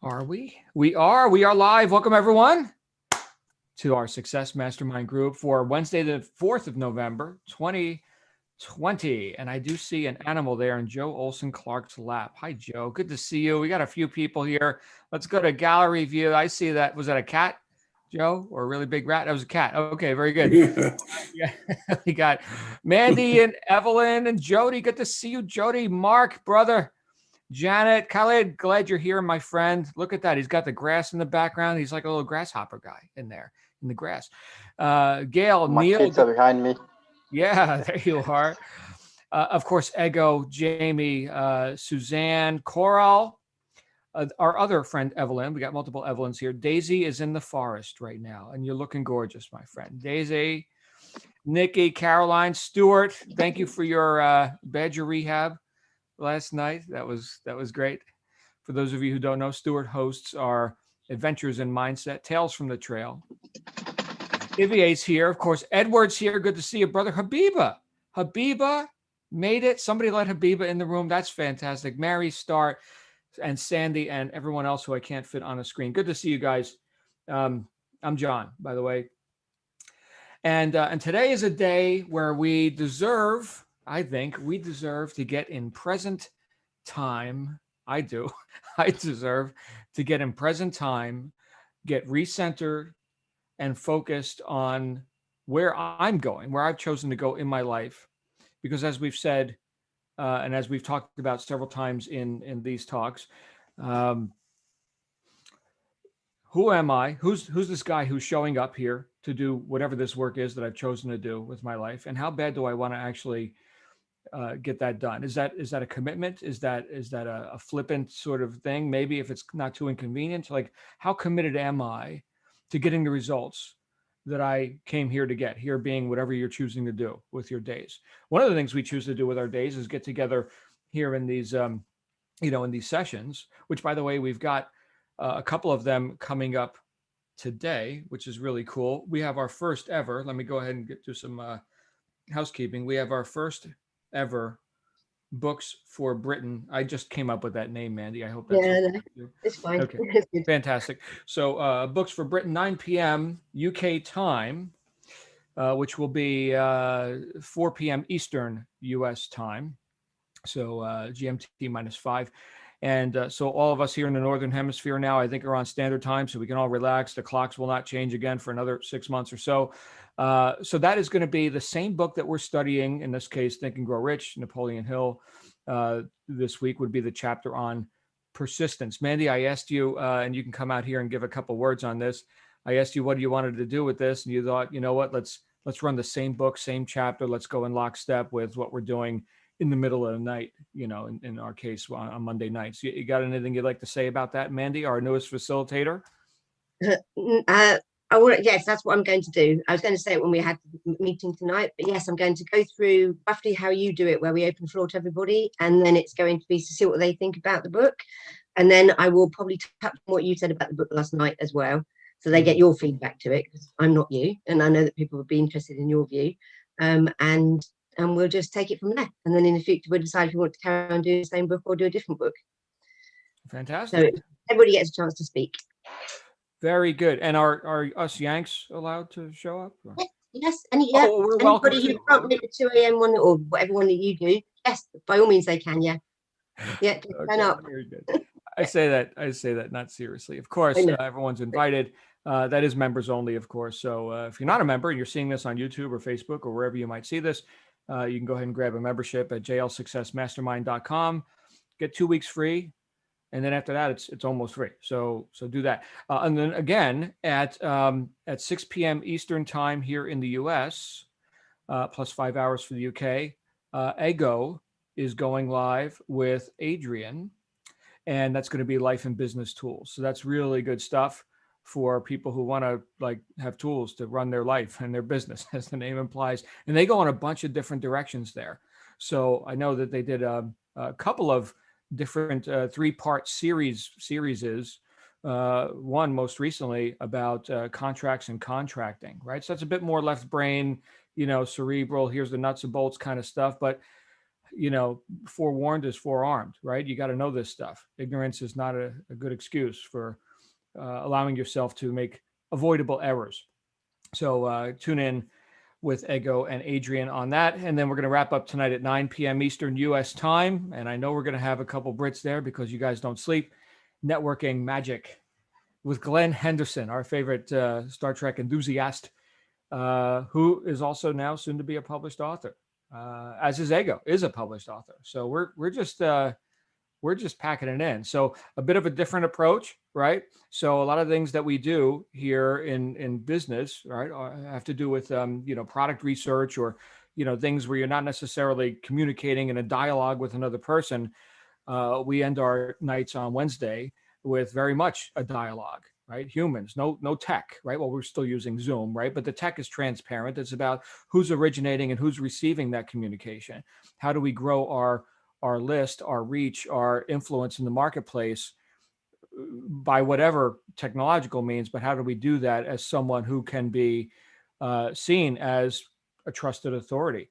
Are we? We are. We are live. Welcome, everyone, to our Success Mastermind group for Wednesday, the 4th of November, 2020. And I do see an animal there in Joe Olson Clark's lap. Hi, Joe. Good to see you. We got a few people here. Let's go to gallery view. I see that. Was that a cat, Joe, or a really big rat? That was a cat. Okay, very good. Yeah, we got Mandy and Evelyn and Jody. Good to see you, Jody. Mark, brother. Janet, Khaled, glad you're here, my friend. Look at that. He's got the grass in the background. He's like a little grasshopper guy in there in the grass. Gail, My Neil. kids are behind me. Yeah, there you are. Of course, Ego, Jamie, Suzanne, Coral, our other friend, Evelyn. We got multiple Evelyns here. Daisy is in the forest right now, and you're looking gorgeous, my friend. Daisy, Nikki, Caroline, Stuart, thank you for your badger rehab last night. That was great. For those of you who don't know, Stuart hosts our Adventures in Mindset, Tales from the Trail. Ivier's here. Of course, Edward's here. Good to see you, brother. Habiba made it. Somebody let Habiba in the room. That's fantastic. Mary, Start, and Sandy, and everyone else who I can't fit on a screen. Good to see you guys. I'm John, by the way. And today is a day where we deserve, I think, we deserve to get in present time. I do. I deserve to get in present time, get recentered and focused on where I'm going, where I've chosen to go in my life. Because as we've said, and as we've talked about several times in these talks, who am I? Who's this guy who's showing up here to do whatever this work is that I've chosen to do with my life? And how bad do I want to actually get that done? Is that a commitment? Is that a flippant sort of thing? Maybe if it's not too inconvenient, like how committed am I to getting the results that I came here to get, here being whatever you're choosing to do with your days. One of the things we choose to do with our days is get together here in these, in these sessions, which by the way, we've got a couple of them coming up today, which is really cool. We have our first ever, let me go ahead and get to some housekeeping. We have our first ever Books for Britain. I just came up with that name, Mandy. I hope that's okay. It's fine. Okay, fantastic. So Books for Britain, 9 p.m. UK time, which will be 4 p.m. Eastern US time. So GMT -5. And so all of us here in the Northern Hemisphere now, I think, are on standard time, so we can all relax. The clocks will not change again for another 6 months or so. So that is going to be the same book that we're studying, in this case, Think and Grow Rich, Napoleon Hill. This week would be the chapter on persistence. Mandy, I asked you, and you can come out here and give a couple words on this. I asked you what you wanted to do with this, and you thought, you know what, let's run the same book, same chapter. Let's go in lockstep with what we're doing in the middle of the night, in our case on Monday nights. You got anything you'd like to say about that, Mandy, our newest facilitator? Yes, that's what I'm going to do. I was going to say it when we had the meeting tonight, but yes, I'm going to go through roughly how you do it, where we open the floor to everybody, and then it's going to be to see what they think about the book. And then I will probably touch on what you said about the book last night as well, so they get your feedback to it, because I'm not you, and I know that people would be interested in your view. And we'll just take it from there. And then in the future, we'll decide if we want to carry on doing the same book or do a different book. Fantastic. So everybody gets a chance to speak. Very good. And are us Yanks allowed to show up? Yes. We're welcome. Anybody who can't make the 2 a.m. one or whatever one that you do, yes, by all means they can. Yeah. Yeah. Turn up. Very good. I say that not seriously. Of course, everyone's invited. That is members only, of course. So if you're not a member and you're seeing this on YouTube or Facebook or wherever you might see this, you can go ahead and grab a membership at jlsuccessmastermind.com. Get 2 weeks free. And then after that, it's almost free. So do that. And then again, at 6 p.m. Eastern time here in the US, plus 5 hours for the UK, Ego is going live with Adrian. And that's going to be life and business tools. So that's really good stuff for people who want to have tools to run their life and their business, as the name implies. And they go in a bunch of different directions there. So I know that they did a couple of different 3-part series, one most recently about contracts and contracting, right? So that's a bit more left brain, cerebral, here's the nuts and bolts kind of stuff. But forewarned is forearmed, right? You got to know this stuff. Ignorance is not a good excuse for allowing yourself to make avoidable errors. So tune in with Ego and Adrian on that. And then we're going to wrap up tonight at 9 p.m. Eastern US time. And I know we're going to have a couple Brits there because you guys don't sleep. Networking Magic with Glenn Henderson, our favorite Star Trek enthusiast, who is also now soon to be a published author, as is Ego, is a published author. So we're just packing it in. So a bit of a different approach, right? So a lot of things that we do here in business, right, have to do with product research or things where you're not necessarily communicating in a dialogue with another person. We end our nights on Wednesday with very much a dialogue, right? Humans, no tech, right? Well, we're still using Zoom, right? But the tech is transparent. It's about who's originating and who's receiving that communication. How do we grow our list, our reach, our influence in the marketplace by whatever technological means, but how do we do that as someone who can be seen as a trusted authority,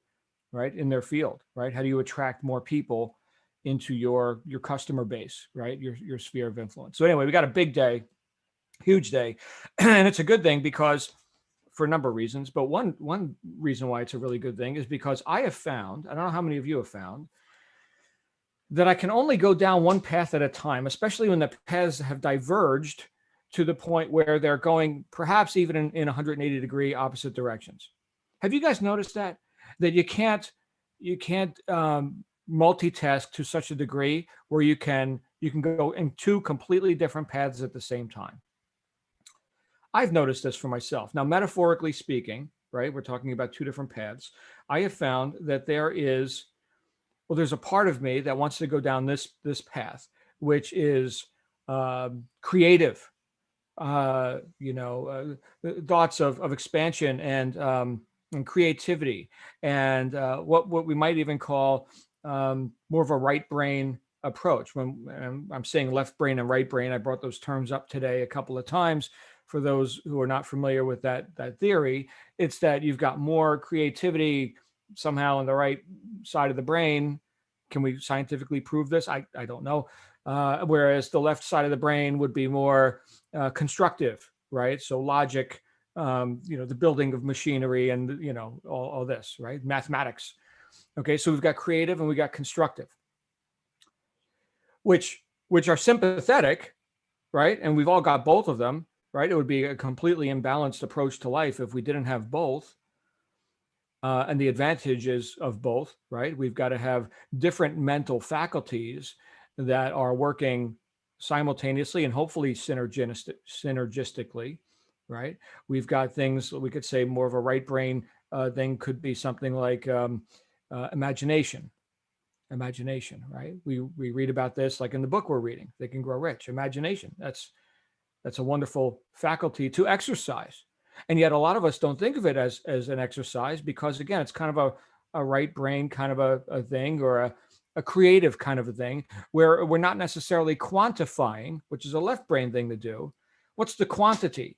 right, in their field, right? How do you attract more people into your customer base, right? Your sphere of influence. So anyway, we got a big day, huge day, and it's a good thing because for a number of reasons, but one reason why it's a really good thing is because I have found, I don't know how many of you have found, that I can only go down one path at a time, especially when the paths have diverged to the point where they're going perhaps even in 180-degree opposite directions. Have you guys noticed that you can't multitask to such a degree where you can go in two completely different paths at the same time? I've noticed this for myself. Now, metaphorically speaking, right, we're talking about two different paths. I have found that there's a part of me that wants to go down this path, which is creative, thoughts of expansion and creativity, and what we might even call more of a right brain approach. When I'm saying left brain and right brain, I brought those terms up today a couple of times. For those who are not familiar with that theory, it's that you've got more creativity somehow on the right side of the brain. Can we scientifically prove this? I don't know. Whereas the left side of the brain would be more constructive, right? So logic, the building of machinery and, all this, right? Mathematics. Okay, so we've got creative and we got constructive, which are sympathetic, right? And we've all got both of them, right? It would be a completely imbalanced approach to life if we didn't have both. And the advantages of both, right? We've got to have different mental faculties that are working simultaneously and hopefully synergistically, right? We've got things we could say more of a right brain thing could be something like imagination, right? We read about this like in the book we're reading, Think and Grow Rich. Imagination, that's a wonderful faculty to exercise. And yet a lot of us don't think of it as an exercise because, again, it's kind of a right brain kind of a thing, or a creative kind of a thing, where we're not necessarily quantifying, which is a left brain thing to do. What's the quantity?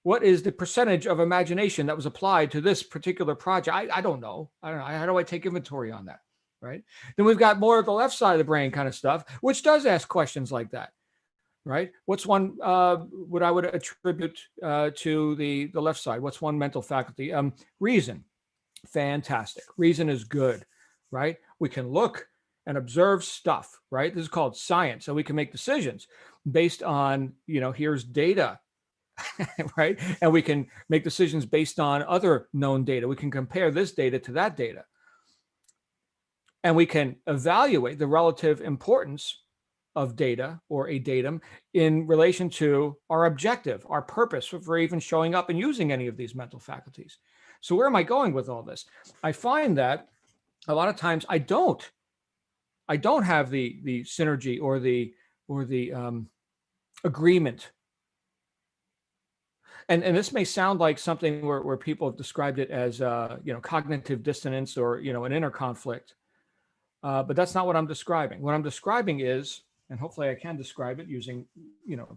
What is the percentage of imagination that was applied to this particular project? I don't know. How do I take inventory on that, right? Then we've got more of the left side of the brain kind of stuff, which does ask questions like that. Right? What's one what I would attribute to the left side? What's one mental faculty? Reason. Fantastic. Reason is good, right? We can look and observe stuff, right? This is called science. So we can make decisions based on, here's data, right? And we can make decisions based on other known data. We can compare this data to that data. And we can evaluate the relative importance of data or a datum in relation to our objective, our purpose for even showing up and using any of these mental faculties. So where am I going with all this? I find that a lot of times I don't have the synergy or the agreement. And this may sound like something where people have described it as cognitive dissonance or an inner conflict, but that's not what I'm describing. What I'm describing is, and hopefully I can describe it using,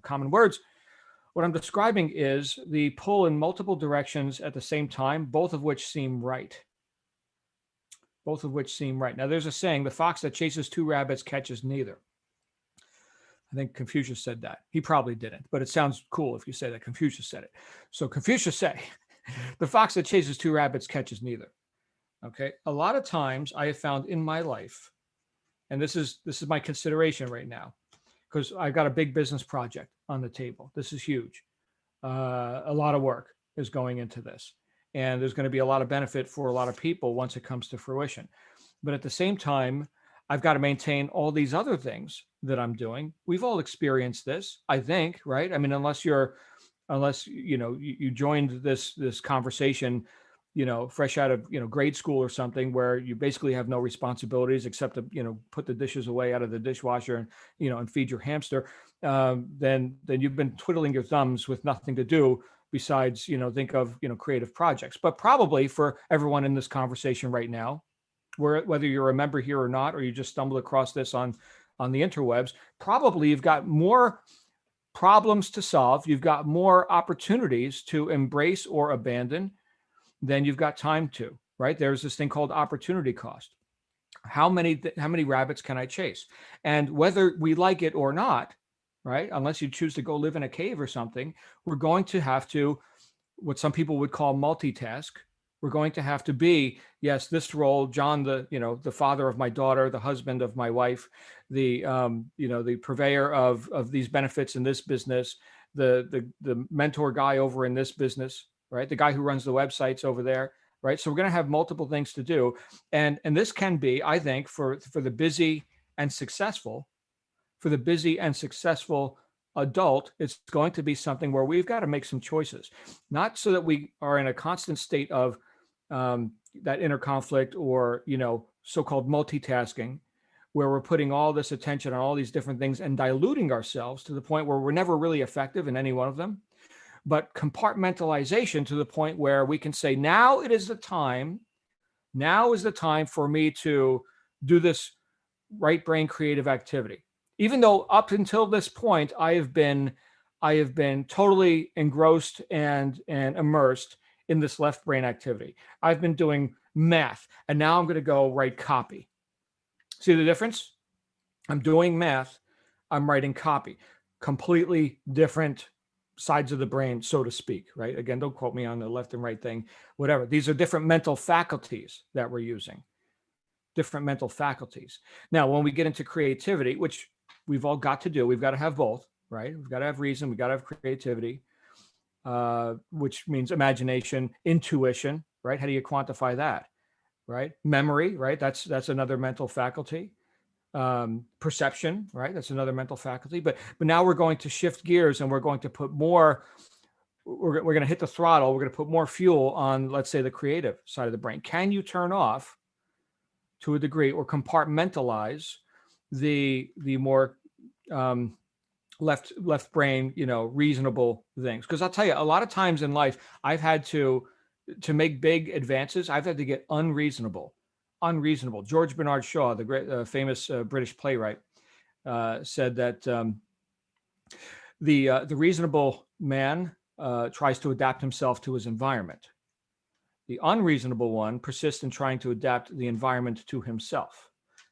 common words. What I'm describing is the pull in multiple directions at the same time, both of which seem right. both of which seem right. Now, there's a saying, the fox that chases two rabbits catches neither. I think Confucius said that. He probably didn't, but it sounds cool if you say that Confucius said it. So Confucius said, the fox that chases two rabbits catches neither. Okay. A lot of times I have found in my life, and this is my consideration right now, because I've got a big business project on the table. This is huge. A lot of work is going into this, and there's going to be a lot of benefit for a lot of people once it comes to fruition. But at the same time, I've got to maintain all these other things that I'm doing. We've all experienced this, I think, right? I mean, unless you joined this conversation, fresh out of grade school or something, where you basically have no responsibilities except to put the dishes away out of the dishwasher and and feed your hamster. Then you've been twiddling your thumbs with nothing to do besides think of creative projects. But probably for everyone in this conversation right now, whether you're a member here or not, or you just stumbled across this on the interwebs, probably you've got more problems to solve. You've got more opportunities to embrace or abandon than you've got time to, right? There's this thing called opportunity cost. How many rabbits can I chase? And whether we like it or not, right? Unless you choose to go live in a cave or something, we're going to have to, what some people would call multitask. We're going to have to be, yes, this role, John, the father of my daughter, the husband of my wife, the purveyor of these benefits in this business, the mentor guy over in this business, right? The guy who runs the websites over there, right? So we're going to have multiple things to do, and this can be, I think, for the busy and successful, adult, it's going to be something where we've got to make some choices, not so that we are in a constant state of that inner conflict or so-called multitasking, where we're putting all this attention on all these different things and diluting ourselves to the point where we're never really effective in any one of them, but compartmentalization to the point where we can say, now is the time for me to do this right brain creative activity. Even though up until this point, I have been totally engrossed and immersed in this left brain activity. I've been doing math, and now I'm going to go write copy. See the difference? I'm doing math, I'm writing copy. Completely different sides of the brain, so to speak, right? Again, don't quote me on the left and right thing, whatever. These are different mental faculties that we're using. Different mental faculties. Now, when we get into creativity, which we've all got to do, we've got to have both, right? We've got to have reason, we've got to have creativity, which means imagination, intuition, right? How do you quantify that, right? Memory, right? That's another mental faculty. Perception, right? That's another mental faculty. But now we're going to shift gears, and we're going to put more. We're going to hit the throttle. We're going to put more fuel on, let's say, the creative side of the brain. Can you turn off, to a degree, or compartmentalize the more left brain, reasonable things? Because I'll tell you, a lot of times in life, I've had to make big advances, I've had to get unreasonable. George Bernard Shaw, the great famous British playwright, said that the reasonable man tries to adapt himself to his environment. The unreasonable one persists in trying to adapt the environment to himself.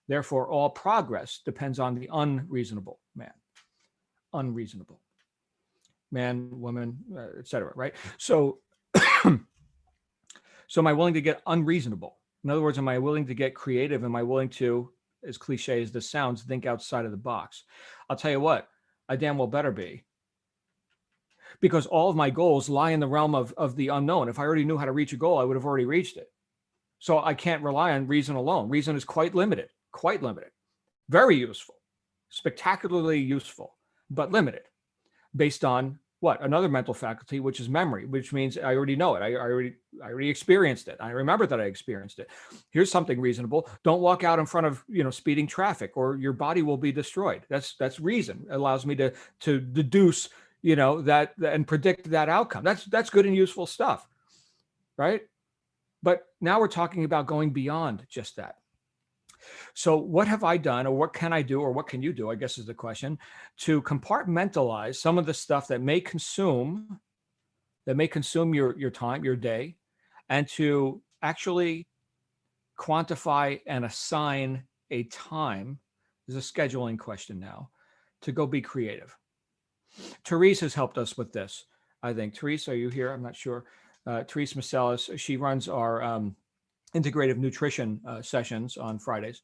Therefore, all progress depends on the unreasonable man. Unreasonable man, woman, etc. Right? So, so am I willing to get unreasonable? In other words, am I willing to get creative? Am I willing to, as cliche as this sounds, think outside of the box? I'll tell you what, I damn well better be. Because all of my goals lie in the realm of the unknown. If I already knew how to reach a goal, I would have already reached it. So I can't rely on reason alone. Reason is quite limited, very useful, spectacularly useful, but limited, based on what? Another mental faculty, which is memory, which means I already know it. I already experienced it. I remember that I experienced it. Here's something reasonable. Don't walk out in front of, speeding traffic, or your body will be destroyed. That's reason. It allows me to deduce, that and predict that outcome. That's good and useful stuff, right? But now we're talking about going beyond just that. So what have I done, or what can I do, or what can you do, I guess is the question, to compartmentalize some of the stuff that may consume your time, your day, and to actually quantify and assign a time. Is a scheduling question now to go be creative. Therese has helped us with this. I think. Therese, are you here? I'm not sure. Therese Macelis, she runs our integrative nutrition sessions on Fridays.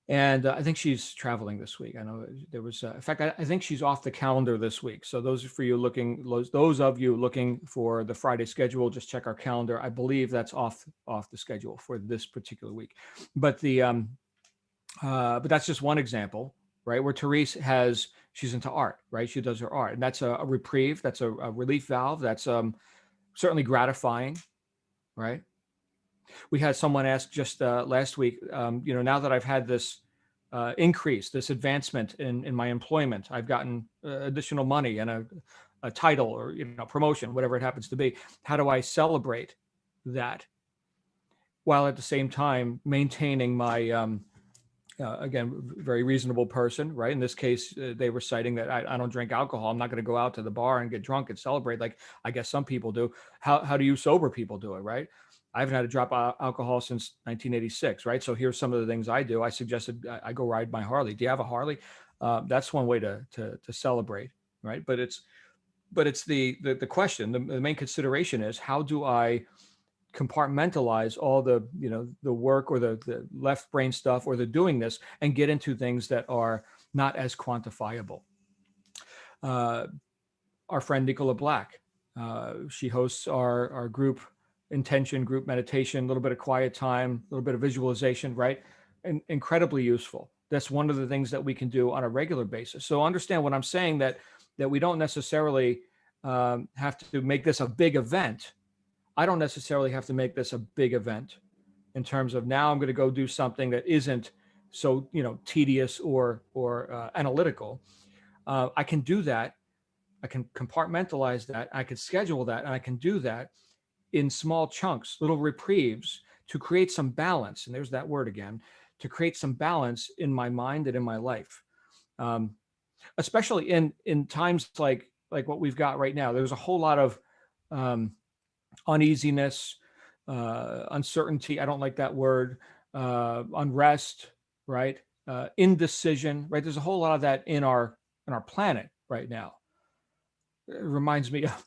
And I think she's traveling this week. I know there was, in fact, I think she's off the calendar this week. So those of you looking for the Friday schedule, just check our calendar. I believe that's off the schedule for this particular week. But but that's just one example, right? Where Therese she's into art, right? She does her art, and that's a reprieve. That's a relief valve. That's certainly gratifying, right? We had someone ask just last week, now that I've had this increase, this advancement in my employment, I've gotten additional money and a title or promotion, whatever it happens to be. How do I celebrate that while at the same time maintaining my again, very reasonable person, right? In this case, they were citing that I don't drink alcohol. I'm not going to go out to the bar and get drunk and celebrate like I guess some people do. How do you sober people do it, right? I haven't had a drop of alcohol since 1986, right? So here's some of the things I do. I suggested I go ride my Harley. Do you have a Harley? That's one way to celebrate, right? But it's the question. The main consideration is how do I compartmentalize all the the work or the left brain stuff or the doing this and get into things that are not as quantifiable. Our friend Nicola Black, she hosts our group intention, group meditation, a little bit of quiet time, a little bit of visualization, right? And incredibly useful. That's one of the things that we can do on a regular basis. So understand what I'm saying, that we don't necessarily have to make this a big event. I don't necessarily have to make this a big event in terms of now I'm going to go do something that isn't so tedious or analytical. I can do that. I can compartmentalize that. I can schedule that, and I can do that in small chunks, little reprieves, to create some balance. And there's that word again, to create some balance in my mind and in my life, especially in times like what we've got right now. There's a whole lot of uneasiness, uncertainty. I don't like that word. Unrest, right? Indecision, right? There's a whole lot of that in our planet right now. It reminds me of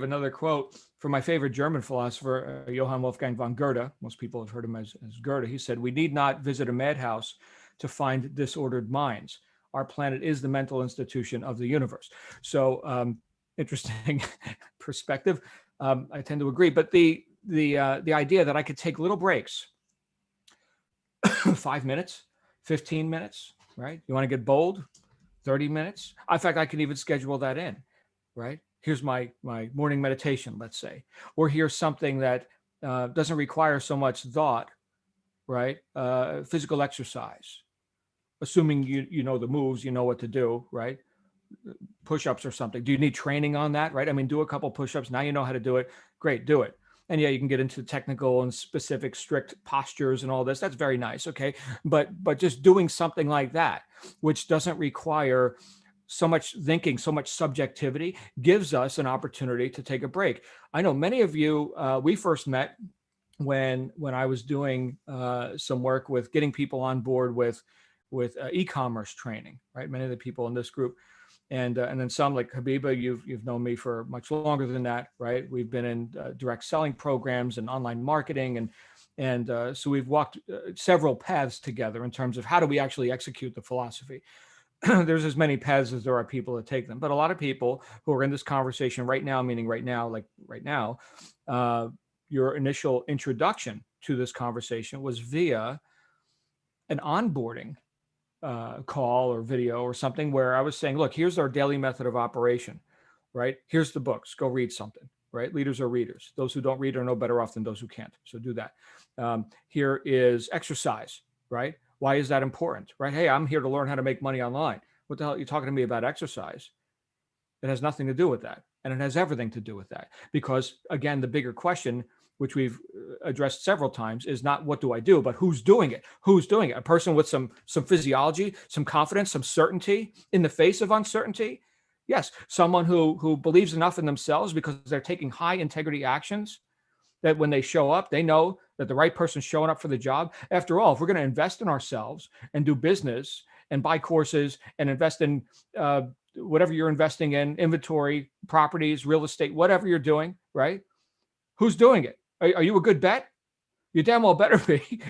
another quote from my favorite German philosopher, Johann Wolfgang von Goethe. Most people have heard him as Goethe. He said, "We need not visit a madhouse to find disordered minds. Our planet is the mental institution of the universe." So interesting perspective. I tend to agree. But the idea that I could take little breaks, 5 minutes, 15 minutes, right? You want to get bold? 30 minutes. In fact, I can even schedule that in, right? Here's my morning meditation, let's say, or here's something that doesn't require so much thought, right? Physical exercise, assuming you know the moves, you know what to do, right? Push-ups or something. Do you need training on that, right? I mean, do a couple push-ups. Now you know how to do it. Great, do it. And yeah, you can get into technical and specific, strict postures and all this. That's very nice, okay? But just doing something like that, which doesn't require so much thinking, so much subjectivity, gives us an opportunity to take a break. I know many of you, we first met when I was doing some work with getting people on board with e-commerce training, right? Many of the people in this group. And then some, like Habiba, you've known me for much longer than that, right? We've been in direct selling programs and online marketing, and so we've walked several paths together in terms of how do we actually execute the philosophy. There's as many paths as there are people that take them, but a lot of people who are in this conversation right now, meaning right now, like right now, your initial introduction to this conversation was via an onboarding call or video or something where I was saying, look, here's our daily method of operation, right? Here's the books, go read something, right? Leaders are readers. Those who don't read are no better off than those who can't. So do that. Here is exercise, right? Why is that important, right? Hey, I'm here to learn how to make money online. What the hell are you talking to me about exercise? It has nothing to do with that. And it has everything to do with that. Because again, the bigger question, which we've addressed several times, is not what do I do, but who's doing it? Who's doing it? A person with some physiology, some confidence, some certainty in the face of uncertainty? Yes, someone who believes enough in themselves because they're taking high integrity actions that when they show up, they know that the right person's showing up for the job. After all, if we're going to invest in ourselves and do business and buy courses and invest in whatever you're investing in, inventory, properties, real estate, whatever you're doing, right? Who's doing it? Are you a good bet? You damn well better be.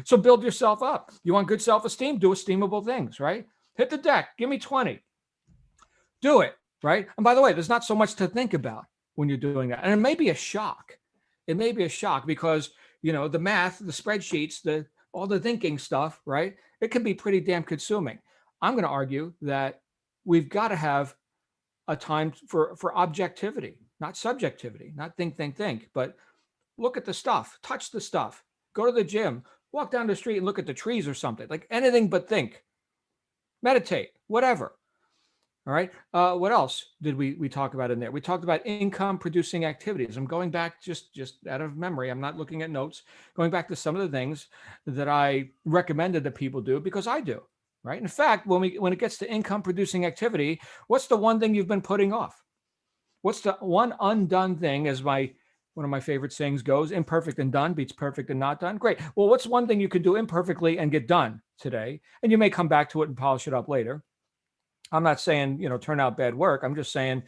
So build yourself up. You want good self-esteem? Do esteemable things, right? Hit the deck. Give me 20. Do it, right? And by the way, there's not so much to think about when you're doing that. And it may be a shock. It may be a shock because, the math, the spreadsheets, all the thinking stuff, right? It can be pretty damn consuming. I'm going to argue that we've got to have a time for objectivity, not subjectivity, not think, but look at the stuff, touch the stuff, go to the gym, walk down the street and look at the trees or something, like anything but think, meditate, whatever. All right. What else did we talk about in there? We talked about income producing activities. I'm going back just out of memory. I'm not looking at notes, going back to some of the things that I recommended that people do because I do. Right. In fact, when it gets to income producing activity, what's the one thing you've been putting off? What's the one undone thing, as one of my favorite sayings goes, imperfect and done beats perfect and not done. Great. Well, what's one thing you can do imperfectly and get done today? And you may come back to it and polish it up later. I'm not saying, turn out bad work. I'm just saying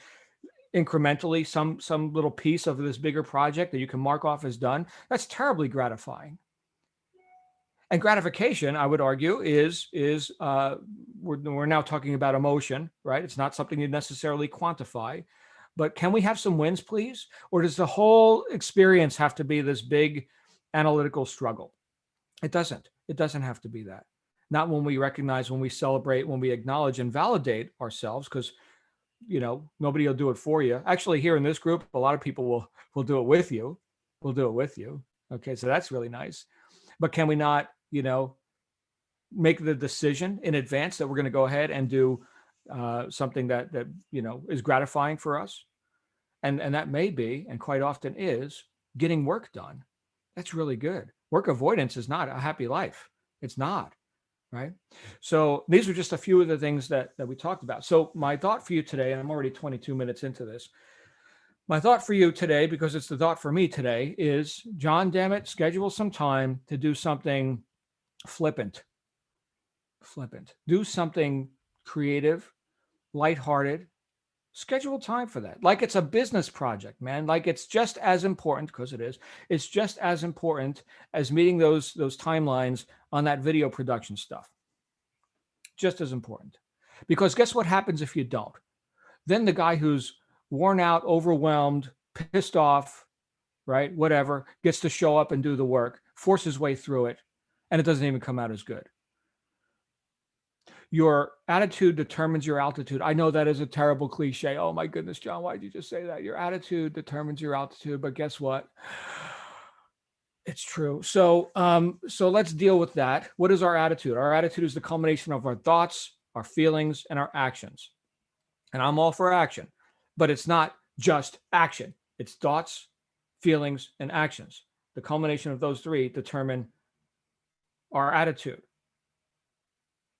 incrementally, some little piece of this bigger project that you can mark off as done. That's terribly gratifying. And gratification, I would argue, is we're now talking about emotion, right? It's not something you necessarily quantify, but can we have some wins, please? Or does the whole experience have to be this big analytical struggle? It doesn't. It doesn't have to be that. Not when we recognize, when we celebrate, when we acknowledge and validate ourselves, because nobody will do it for you. Actually, here in this group, a lot of people will do it with you. We'll do it with you. Okay, so that's really nice. But can we not, make the decision in advance that we're going to go ahead and do something that is gratifying for us, and that may be, and quite often is, getting work done. That's really good. Work avoidance is not a happy life. It's not. Right. So these are just a few of the things that we talked about. So my thought for you today, and I'm already 22 minutes into this. My thought for you today, because it's the thought for me today, is, John, damn it, schedule some time to do something flippant. Do something creative, lighthearted. Schedule time for that. Like it's a business project, man. Like it's just as important, because it is. It's just as important as meeting those timelines on that video production stuff. Just as important. Because guess what happens if you don't? Then the guy who's worn out, overwhelmed, pissed off, right, whatever, gets to show up and do the work, force his way through it, and it doesn't even come out as good. Your attitude determines your altitude. I know that is a terrible cliche. Oh my goodness, John, why did you just say that? Your attitude determines your altitude. But guess what? It's true. So let's deal with that. What is our attitude? Our attitude is the culmination of our thoughts, our feelings, and our actions. And I'm all for action, but it's not just action. It's thoughts, feelings, and actions. The culmination of those three determine our attitude.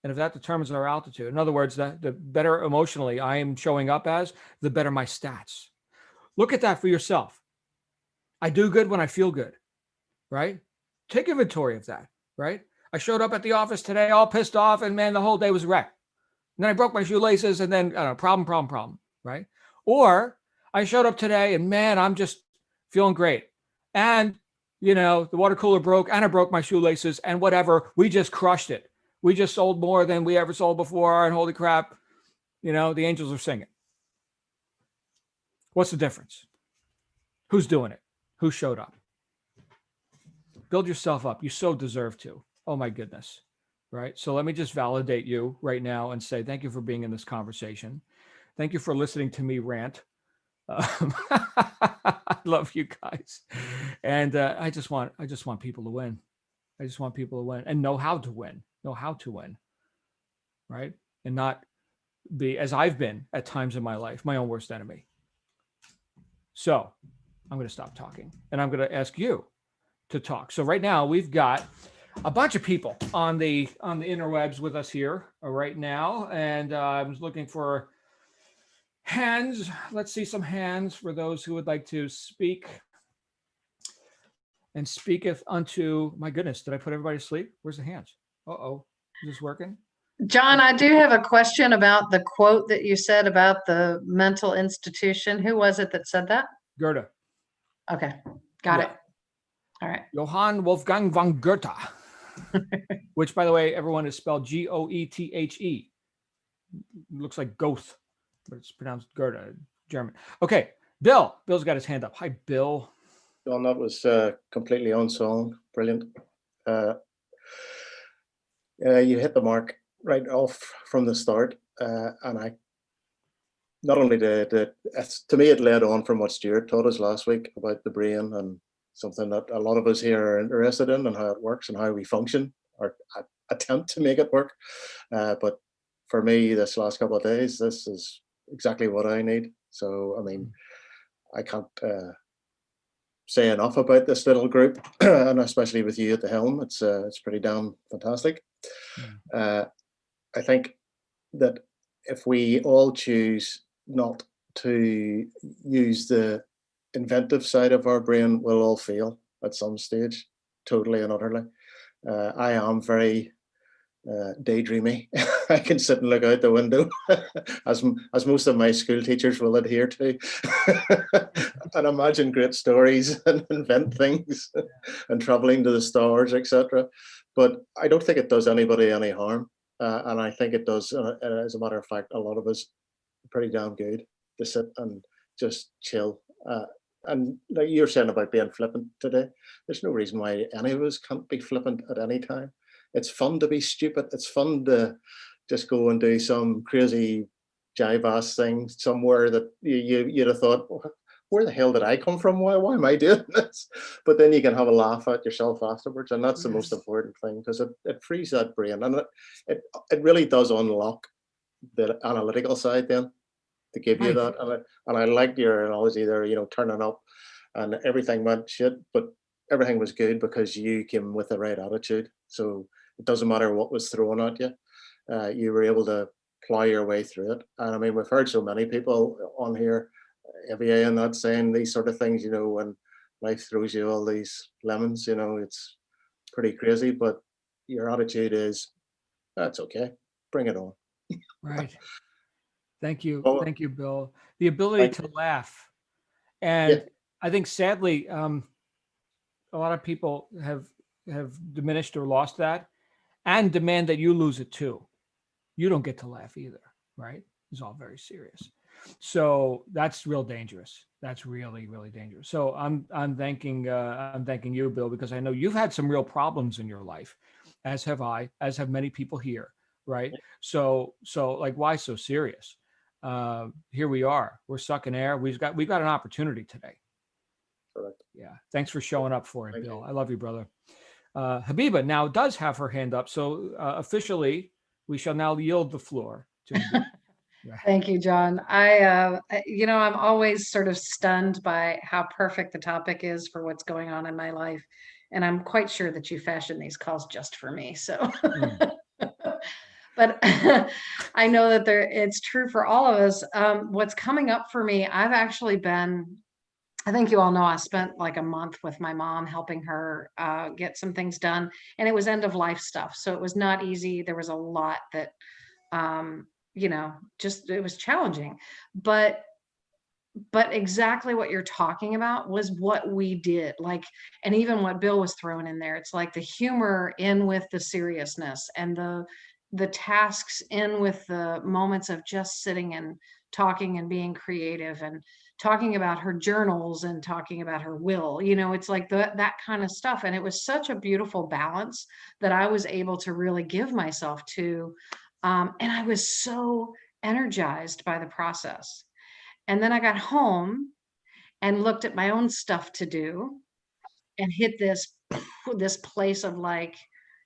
And if that determines our altitude, in other words, the better emotionally I am showing up as, the better my stats. Look at that for yourself. I do good when I feel good, right? Take inventory of that, right? I showed up at the office today all pissed off, and man, the whole day was a wreck. And then I broke my shoelaces, and then, I don't know, problem, right? Or I showed up today, and man, I'm just feeling great. And, the water cooler broke, and I broke my shoelaces, and whatever, we just crushed it. We just sold more than we ever sold before. And holy crap, the angels are singing. What's the difference? Who's doing it? Who showed up? Build yourself up. You so deserve to. Oh my goodness. Right. So let me just validate you right now and say, thank you for being in this conversation. Thank you for listening to me rant. I love you guys. And I just want people to win. I just want people to win and know how to win. Right? And not be, as I've been at times in my life, my own worst enemy. So I'm going to stop talking and I'm going to ask you to talk. So right now we've got a bunch of people on the interwebs with us here right now. And I'm looking for hands. Let's see some hands for those who would like to speak. and speaketh unto, my goodness, did I put everybody to sleep? Where's the hands? Uh-oh, is this working? John, I do have a question about the quote that you said about the mental institution. Who was it that said that? Goethe. Okay, got Yeah. it. All right. Johann Wolfgang von Goethe, which, by the way, everyone is spelled Goethe. Looks like Goethe, but it's pronounced Goethe, German. Okay, Bill. Bill's got his hand up. Hi, Bill. John, that was completely unsung. Brilliant. You hit the mark right off from the start. And I not only to me, it led on from what Stuart taught us last week about the brain, and something that a lot of us here are interested in, and how it works and how we function, or attempt to make it work. But for me, this last couple of days, this is exactly what I need. So, I mean, I can't say enough about this little group, and especially with you at the helm. It's pretty damn fantastic. I think that if we all choose not to use the inventive side of our brain, we'll all fail at some stage, totally and utterly. I am very daydreamy. I can sit and look out the window, as most of my school teachers will adhere to, and imagine great stories and invent things, and traveling to the stars, etc. But I don't think it does anybody any harm, and I think it does, as a matter of fact, a lot of us pretty damn good to sit and just chill. And like you're saying about being flippant today, there's no reason why any of us can't be flippant at any time. It's fun to be stupid. It's fun to just go and do some crazy jive ass thing somewhere that you'd have thought, where the hell did I come from? Why am I doing this? But then you can have a laugh at yourself afterwards, and that's the most important thing, because it frees that brain, and it really does unlock the analytical side then, to give you that. And I liked your analogy there, turning up and everything went shit, but everything was good because you came with the right attitude. So it doesn't matter what was thrown at you. You were able to plow your way through it. And I mean, we've heard so many people on here, every and not saying these sort of things, when life throws you all these lemons, it's pretty crazy, but your attitude is, that's okay, bring it on. Right. Thank you. Oh, Thank you, Bill. The ability to laugh. And I think sadly, a lot of people have diminished or lost that, and demand that you lose it too. You don't get to laugh either, right? It's all very serious. So that's real dangerous. That's really, really dangerous. So I'm thanking you, Bill, because I know you've had some real problems in your life, as have I, as have many people here, right? So like, why so serious? Here we are. We're sucking air. We've got an opportunity today. Correct. Yeah. Thanks for showing up for it, Bill. I love you, brother. Habiba now does have her hand up. So officially, we shall now yield the floor to Habiba. Thank you, John. I'm always sort of stunned by how perfect the topic is for what's going on in my life. And I'm quite sure that you fashioned these calls just for me. So, but I know that it's true for all of us. What's coming up for me, I think you all know, I spent like a month with my mom helping her get some things done, and it was end of life stuff. So it was not easy. There was a lot that, it was challenging, but exactly what you're talking about was what we did. Like, and even what Bill was throwing in there, it's like the humor in with the seriousness, and the tasks in with the moments of just sitting and talking and being creative, and talking about her journals and talking about her will. It's like that kind of stuff. And it was such a beautiful balance that I was able to really give myself to. And I was so energized by the process. And then I got home and looked at my own stuff to do, and hit this place of like,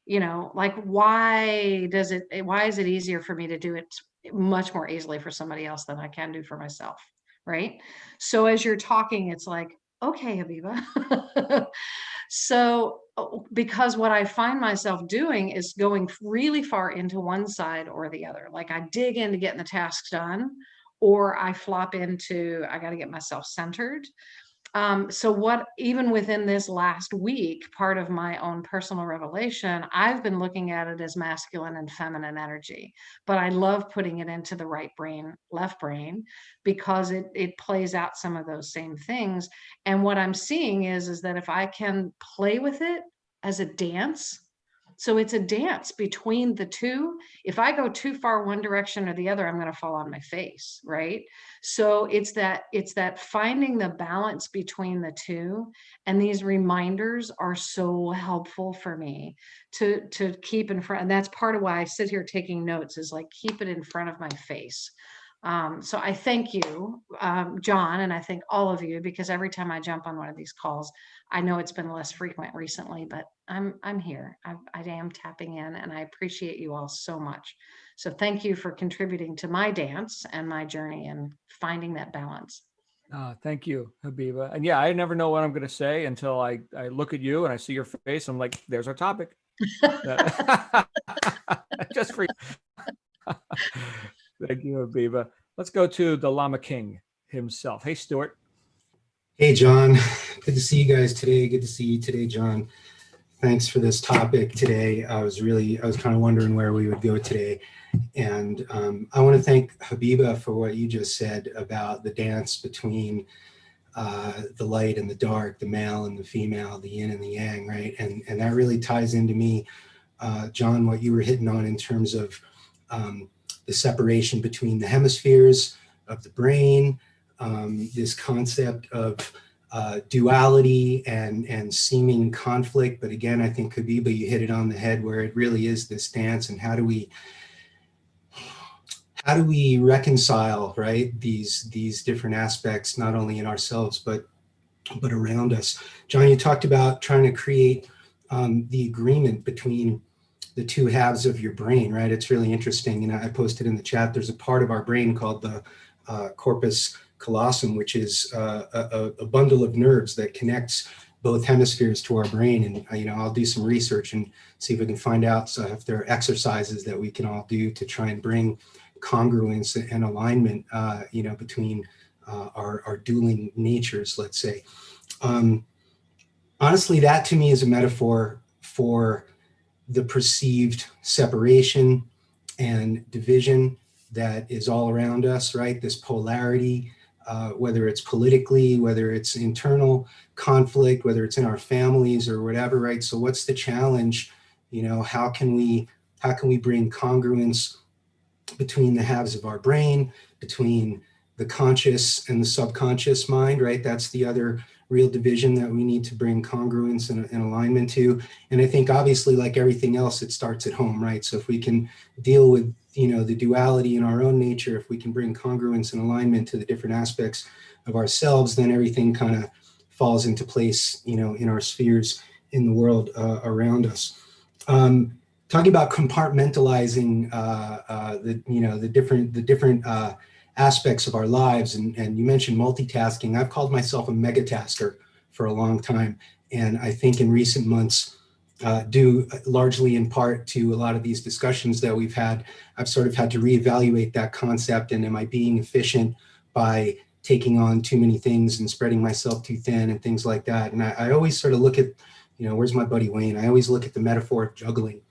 why is it easier for me to do it much more easily for somebody else than I can do for myself? Right. So as you're talking, it's like, okay, Habiba. So, because what I find myself doing is going really far into one side or the other. Like, I dig into getting the tasks done, or I flop into, I got to get myself centered. So what, even within this last week, part of my own personal revelation, I've been looking at it as masculine and feminine energy, but I love putting it into the right brain, left brain, because it plays out some of those same things. And what I'm seeing is that if I can play with it as a dance, so it's a dance between the two. If I go too far one direction or the other, I'm going to fall on my face, right? So it's that finding the balance between the two. And these reminders are so helpful for me to keep in front. And that's part of why I sit here taking notes, is like, keep it in front of my face. So I thank you, John, and I thank all of you, because every time I jump on one of these calls, I know it's been less frequent recently, but I'm here. I am tapping in, and I appreciate you all so much. So thank you for contributing to my dance and my journey and finding that balance. Thank you, Habiba. And yeah, I never know what I'm going to say until I look at you and I see your face. I'm like, there's our topic. Just for you. Thank you, Habiba. Let's go to the Llama King himself. Hey, Stuart. Hey, John. Good to see you guys today. Good to see you today, John. Thanks for this topic today. I was kind of wondering where we would go today. And I want to thank Habiba for what you just said about the dance between the light and the dark, the male and the female, the yin and the yang, right? And that really ties into me, John, what you were hitting on in terms of the separation between the hemispheres of the brain, this concept of duality and seeming conflict. But again, I think, Habiba, you hit it on the head, where it really is this dance. And how do we reconcile, right, these different aspects, not only in ourselves, but around us. John, you talked about trying to create the agreement between the two halves of your brain, right? It's really interesting. And I posted in the chat, there's a part of our brain called the corpus callosum, which is a bundle of nerves that connects both hemispheres to our brain. And I'll do some research and see if we can find out if there are exercises that we can all do to try and bring congruence and alignment, between our dueling natures, let's say. Honestly, that to me is a metaphor for the perceived separation and division that is all around us, right? This polarity, whether it's politically, whether it's internal conflict, whether it's in our families or whatever, right? So what's the challenge? How can we bring congruence between the halves of our brain, between the conscious and the subconscious mind, right? That's the other real division that we need to bring congruence and alignment to. And I think obviously, like everything else, it starts at home, right? So if we can deal with, the duality in our own nature, if we can bring congruence and alignment to the different aspects of ourselves, then everything kind of falls into place, in our spheres in the world around us. Talking about compartmentalizing the different aspects of our lives, and you mentioned multitasking. I've called myself a megatasker for a long time, and I think in recent months, due largely in part to a lot of these discussions that we've had, I've sort of had to reevaluate that concept. And am I being efficient by taking on too many things and spreading myself too thin and things like that? And I always sort of look at, where's my buddy Wayne? I always look at the metaphor of juggling.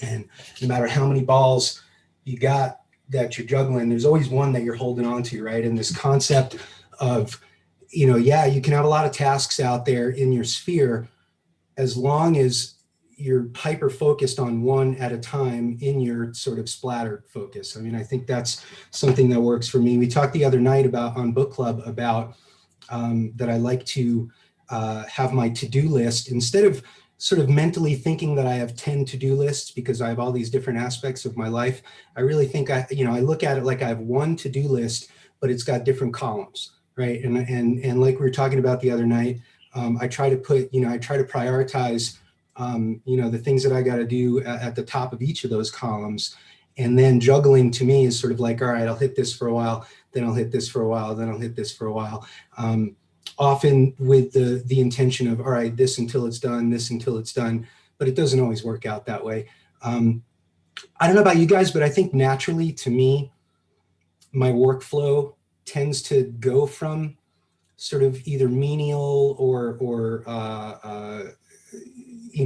And no matter how many balls you got that you're juggling, there's always one that you're holding on to, right? And this concept of, you can have a lot of tasks out there in your sphere, as long as you're hyper focused on one at a time in your sort of splattered focus. I mean, I think that's something that works for me. We talked the other night on book club about that I like to have my to-do list, instead of sort of mentally thinking that I have 10 to-do lists because I have all these different aspects of my life. I really think I look at it like I have one to-do list, but it's got different columns, right? And like we were talking about the other night, I try to prioritize, the things that I got to do at the top of each of those columns. And then juggling to me is sort of like, all right, I'll hit this for a while, then I'll hit this for a while, then I'll hit this for a while. Often with the intention of, all right, this until it's done, this until it's done, but it doesn't always work out that way. I don't know about you guys, but I think naturally to me, my workflow tends to go from sort of either menial or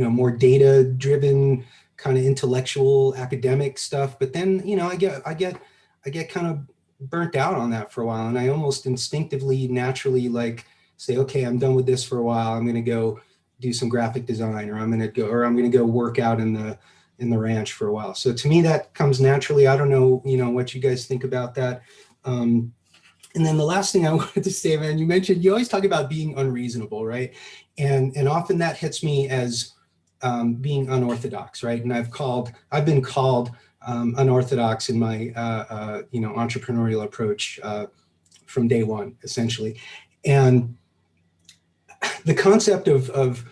more data driven kind of intellectual academic stuff. But then, I get kind of burnt out on that for a while, and I almost instinctively, naturally, like say, okay, I'm done with this for a while. I'm going to go do some graphic design, or I'm going to go work out in the ranch for a while. So to me, that comes naturally. I don't know, what you guys think about that. And then the last thing I wanted to say, man, you always talk about being unreasonable, right? And often that hits me as being unorthodox, right? And I've been called unorthodox in my entrepreneurial approach from day one, essentially. And the concept of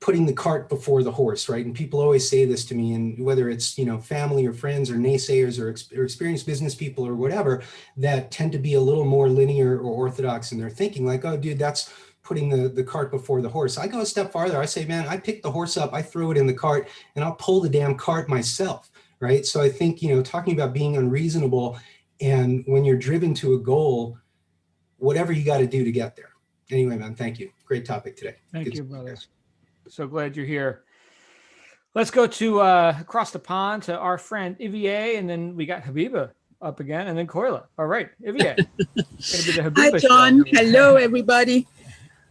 putting the cart before the horse, right? And people always say this to me, and whether it's, family or friends or naysayers or experienced business people or whatever, that tend to be a little more linear or orthodox in their thinking, like, oh, dude, that's putting the cart before the horse. I go a step farther. I say, man, I pick the horse up, I throw it in the cart, and I'll pull the damn cart myself, right? So I think, talking about being unreasonable, and when you're driven to a goal, whatever you got to do to get there. Anyway, man, thank you. Great topic today. Thank you, brother. So glad you're here. Let's go to across the pond to our friend Ivier, and then we got Habiba up again, and then Koila. All right, Ivier. It's gonna be the Habiba Hi, John. show. Hello, everybody.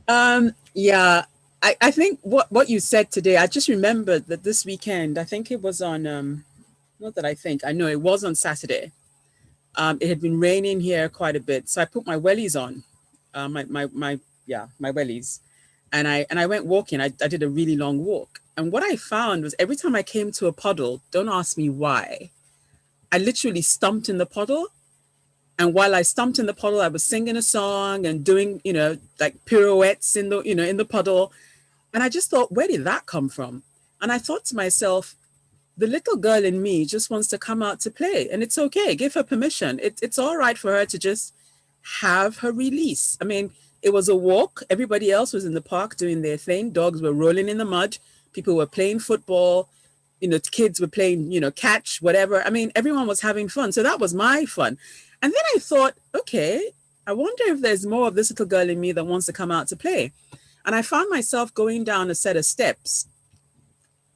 I think what you said today, I just remembered that this weekend, I think it was on, not that I think, I know it was on Saturday. It had been raining here quite a bit. So I put my wellies on, my wellies. And I went walking. I did a really long walk. And what I found was every time I came to a puddle, don't ask me why, I literally stumped in the puddle. And while I stumped in the puddle, I was singing a song and doing, like pirouettes in the puddle. And I just thought, where did that come from? And I thought to myself, the little girl in me just wants to come out to play, and it's okay. Give her permission. It's all right for her to just have her release. I mean, it was a walk. Everybody else was in the park doing their thing. Dogs were rolling in the mud. People were playing football. Kids were playing, catch, whatever. I mean, everyone was having fun. So that was my fun. And then I thought, okay, I wonder if there's more of this little girl in me that wants to come out to play. And I found myself going down a set of steps.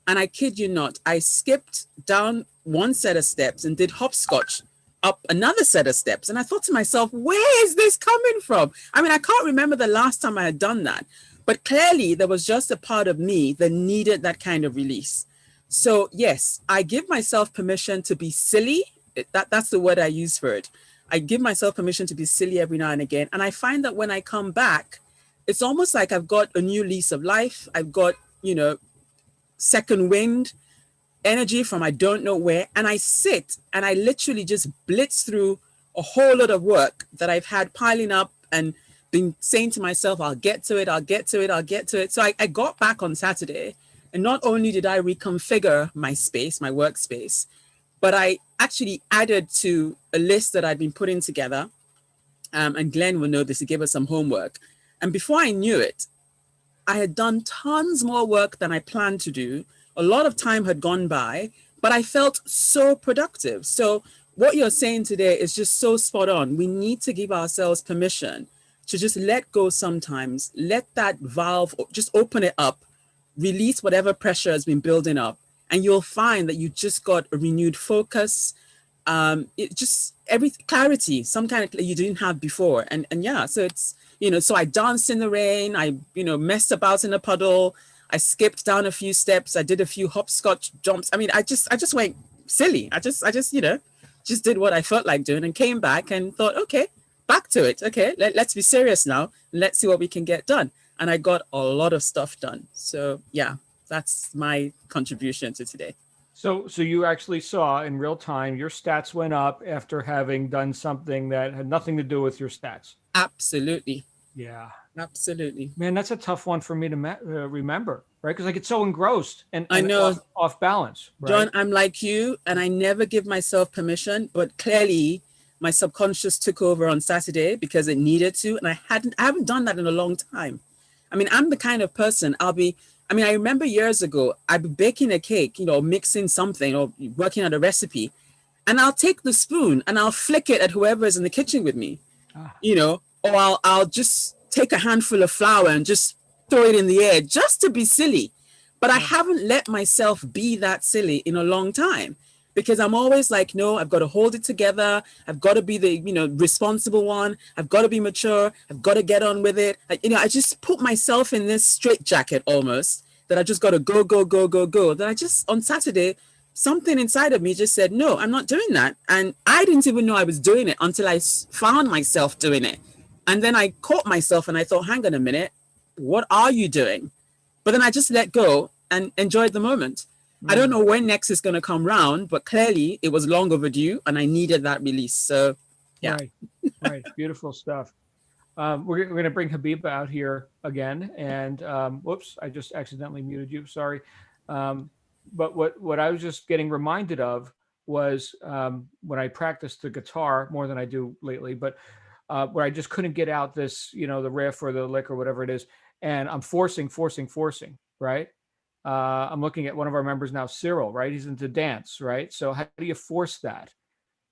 And I kid you not, I skipped down one set of steps and did hopscotch up another set of steps. And I thought to myself, where is this coming from? I mean, I can't remember the last time I had done that, but clearly there was just a part of me that needed that kind of release. So yes, I give myself permission to be silly. That's the word I use for it. I give myself permission to be silly every now and again. And I find that when I come back, it's almost like I've got a new lease of life. I've got, second wind, energy from I don't know where. And I sit and I literally just blitz through a whole lot of work that I've had piling up and been saying to myself, I'll get to it, I'll get to it, I'll get to it. So I got back on Saturday, and not only did I reconfigure my space, my workspace, but I actually added to a list that I'd been putting together. And Glenn will know this, he gave us some homework. And before I knew it, I had done tons more work than I planned to do. A lot of time had gone by, but I felt so productive. So what you're saying today is just so spot on. We need to give ourselves permission to just let go sometimes, let that valve, just open it up, release whatever pressure has been building up, and you'll find that you just got a renewed focus, it just clarity, some kind of you didn't have before. And yeah, so it's, so I danced in the rain, I, messed about in a puddle, I skipped down a few steps, I did a few hopscotch jumps. I mean, I just went silly. I just, just did what I felt like doing and came back and thought, okay, back to it. Okay, let's be serious now. Let's see what we can get done. And I got a lot of stuff done. So yeah, that's my contribution to today. So you actually saw in real time, your stats went up after having done something that had nothing to do with your stats. Absolutely. Yeah. Absolutely. Man, that's a tough one for me to remember, right? Because I get so engrossed and I know off balance. Right? John, I'm like you, and I never give myself permission, but clearly my subconscious took over on Saturday because it needed to. And I haven't done that in a long time. I mean, I'm the kind of person I remember years ago, I'd be baking a cake, mixing something or working on a recipe, and I'll take the spoon and I'll flick it at whoever is in the kitchen with me, or I'll just take a handful of flour and just throw it in the air just to be silly. But I haven't let myself be that silly in a long time, because I'm always like, no, I've got to hold it together. I've got to be the, responsible one. I've got to be mature. I've got to get on with it. I just put myself in this straitjacket almost, that I just got to go, go, go, go, go. That I just, on Saturday, something inside of me just said, no, I'm not doing that. And I didn't even know I was doing it until I found myself doing it. And then I caught myself and I thought, hang on a minute, what are you doing? But then I just let go and enjoyed the moment. I don't know when next is going to come round, but clearly it was long overdue and I needed that release. So, yeah. Right. Beautiful stuff. We're going to bring Habiba out here again. And whoops, I just accidentally muted you. Sorry. But what I was just getting reminded of was when I practiced the guitar more than I do lately, but where I just couldn't get out this, the riff or the lick or whatever it is. And I'm forcing, right? I'm looking at one of our members now, Cyril, right? He's into dance, right? So how do you force that?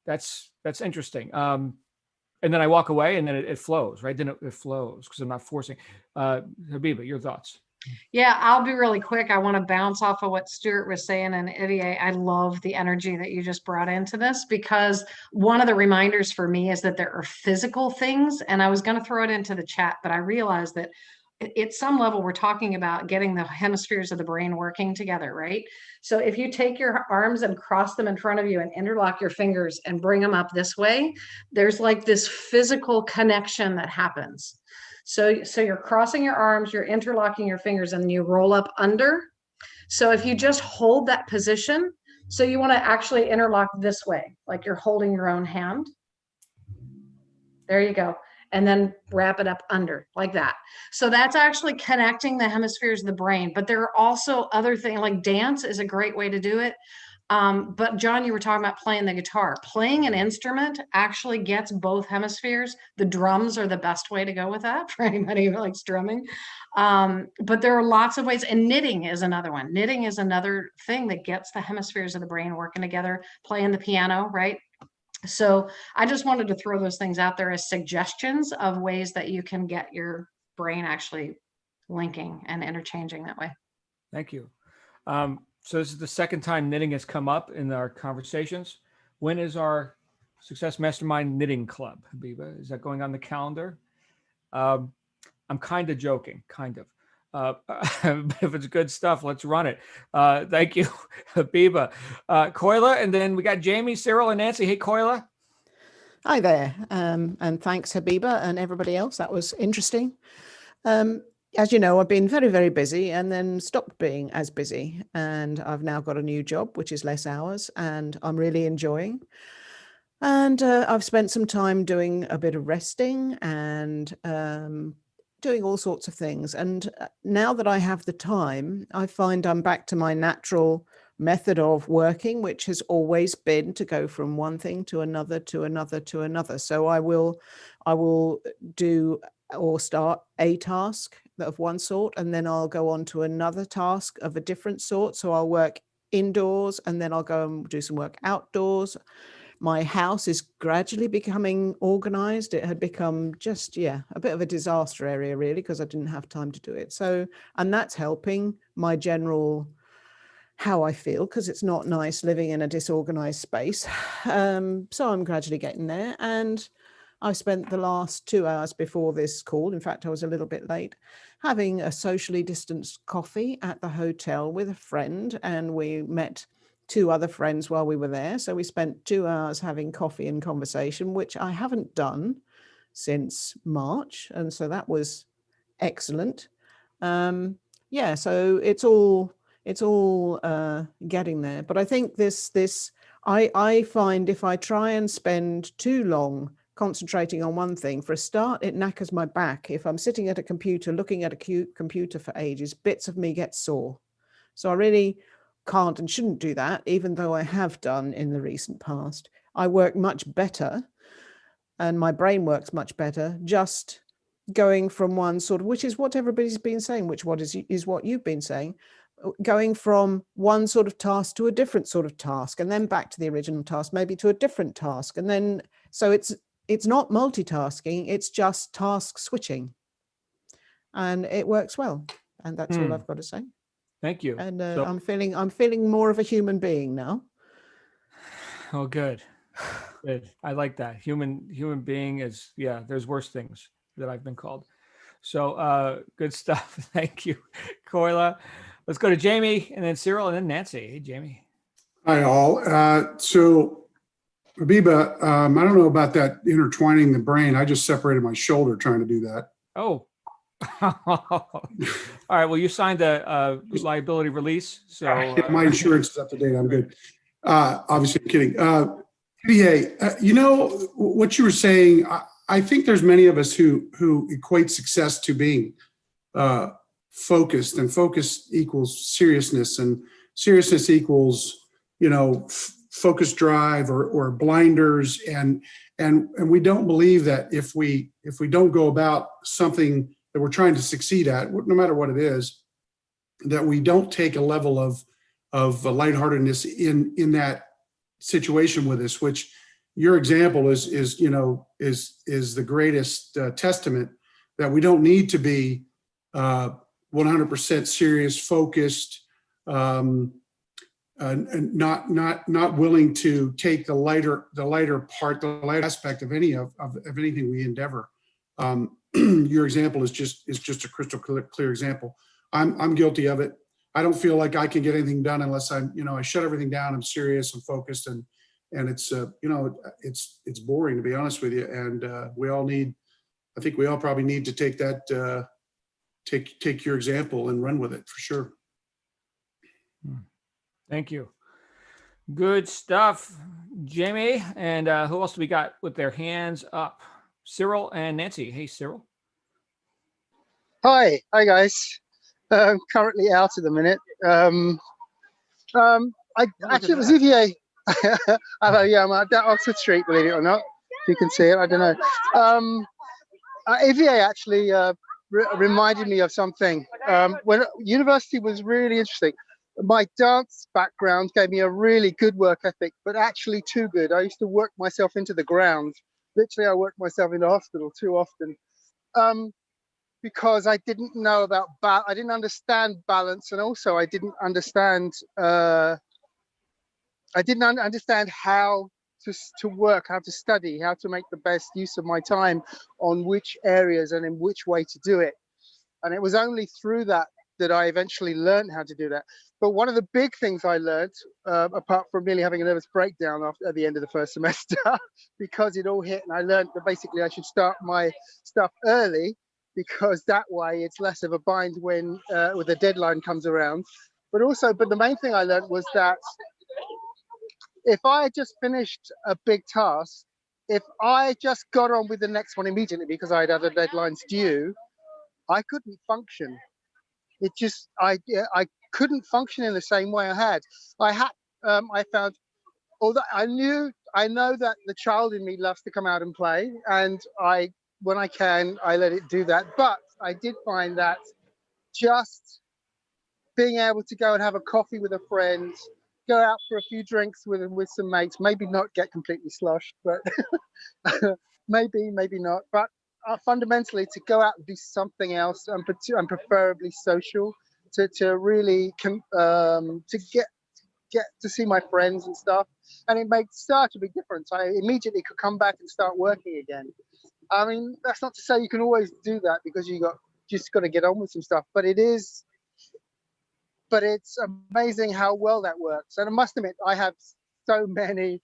That's interesting. And then I walk away and then it flows, right? Then it flows because I'm not forcing. Habiba, your thoughts? Yeah, I'll be really quick. I want to bounce off of what Stuart was saying. And Eddie, I love the energy that you just brought into this, because one of the reminders for me is that there are physical things. And I was going to throw it into the chat, but I realized that at some level, we're talking about getting the hemispheres of the brain working together, right? So if you take your arms and cross them in front of you and interlock your fingers and bring them up this way, there's like this physical connection that happens. So you're crossing your arms, you're interlocking your fingers, and you roll up under. So if you just hold that position, so you want to actually interlock this way, like you're holding your own hand. There you go. And then wrap it up under like that. So that's actually connecting the hemispheres of the brain. But there are also other things, like dance is a great way to do it. But John, you were talking about playing the guitar. Playing an instrument actually gets both hemispheres. The drums are the best way to go with that for anybody who likes drumming. But there are lots of ways, and knitting is another one. Knitting is another thing that gets the hemispheres of the brain working together. Playing the piano, right? So I just wanted to throw those things out there as suggestions of ways that you can get your brain actually linking and interchanging that way. Thank you. So this is the second time knitting has come up in our conversations. When is our Success Mastermind knitting club, Habiba? Is that going on the calendar? I'm kind of joking, kind of. If it's good stuff, let's run it. Thank you, Habiba. Koila, and then we got Jamie, Cyril, and Nancy. Hey, Koila. Hi there, and thanks, Habiba, and everybody else. That was interesting. As you know, I've been very, very busy and then stopped being as busy. And I've now got a new job, which is less hours, and I'm really enjoying. And I've spent some time doing a bit of resting and doing all sorts of things. And now that I have the time, I find I'm back to my natural method of working, which has always been to go from one thing to another, to another, to another. So I will do or start a task of one sort, and then I'll go on to another task of a different sort. So I'll work indoors, and then I'll go and do some work outdoors. My house is gradually becoming organized. It had become just, a bit of a disaster area, really, because I didn't have time to do it. So, and that's helping my general how I feel, because it's not nice living in a disorganized space. So I'm gradually getting there. And I spent the last 2 hours before this call, in fact, I was a little bit late, having a socially distanced coffee at the hotel with a friend, and we met 2 other friends while we were there. So we spent 2 hours having coffee and conversation, which I haven't done since March. And so that was excellent. So it's all getting there. But I think I find if I try and spend too long concentrating on one thing, for a start, it knackers my back. If I'm sitting at a computer, looking at a computer for ages, bits of me get sore. So I really can't and shouldn't do that, even though I have done in the recent past. I work much better and my brain works much better just going from one sort of, which is what everybody's been saying, which is what you've been saying, going from one sort of task to a different sort of task, and then back to the original task, maybe to a different task. And then, so it's not multitasking, it's just task switching. And it works well. And that's all I've got to say. Thank you. And So- I'm feeling more of a human being now. Oh, good. Good. I like that. Human being is, yeah, there's worse things that I've been called. So good stuff. Thank you, Koila. Let's go to Jamie and then Cyril and then Nancy. Hey, Jamie. Hi, all. So, Habiba, I don't know about that intertwining the brain. I just separated my shoulder trying to do that. Oh. All right. Well, you signed a liability release. So My insurance is up to date. I'm good. Obviously, I'm kidding. PA, you know, what you were saying, I think there's many of us who equate success to being focused, and focus equals seriousness, and seriousness equals, you know, focus drive or blinders. And we don't believe that if we don't go about something that we're trying to succeed at, no matter what it is, that we don't take a level of lightheartedness in that situation with us, which your example is the greatest testament that we don't need to be 100% serious, focused, and not willing to take the lighter part, the lighter aspect of anything we endeavor. Your example is just a crystal clear example. I'm guilty of it. I don't feel like I can get anything done unless I shut everything down. I'm serious and focused, and it's it's boring, to be honest with you. And I think we all probably need to take that, take your example and run with it for sure. thank you. Good stuff, Jamie. And who else do we got with their hands up? Cyril and Nancy. Hey, Cyril. Hi guys. Currently out at the minute. It was EVA. I'm at Oxford Street, believe it or not. If you can see it, I don't know. EVA actually reminded me of something. When university was really interesting. My dance background gave me a really good work ethic, but actually too good. I used to work myself into the ground. Literally, I worked myself into hospital too often. Because I didn't know about I didn't understand balance, and also I didn't understand how to work, how to study, how to make the best use of my time on which areas and in which way to do it. And it was only through that I eventually learned how to do that. But one of the big things I learned, apart from nearly having a nervous breakdown at the end of the first semester, because it all hit, and I learned that basically I should start my stuff early, because that way it's less of a bind when the deadline comes around. But the main thing I learned was that if I had just finished a big task, if I just got on with the next one immediately because I had other deadlines due, I couldn't function. I couldn't function in the same way I found, although I know that the child in me loves to come out and play, and when I can, I let it do that. But I did find that just being able to go and have a coffee with a friend, go out for a few drinks with some mates, maybe not get completely sloshed, but maybe not. But fundamentally, to go out and do something else, and preferably social, to really to get to see my friends and stuff, and it makes such a big difference. I immediately could come back and start working again. I mean, that's not to say you can always do that, because you just got to get on with some stuff. But it's amazing how well that works. And I must admit, I have so many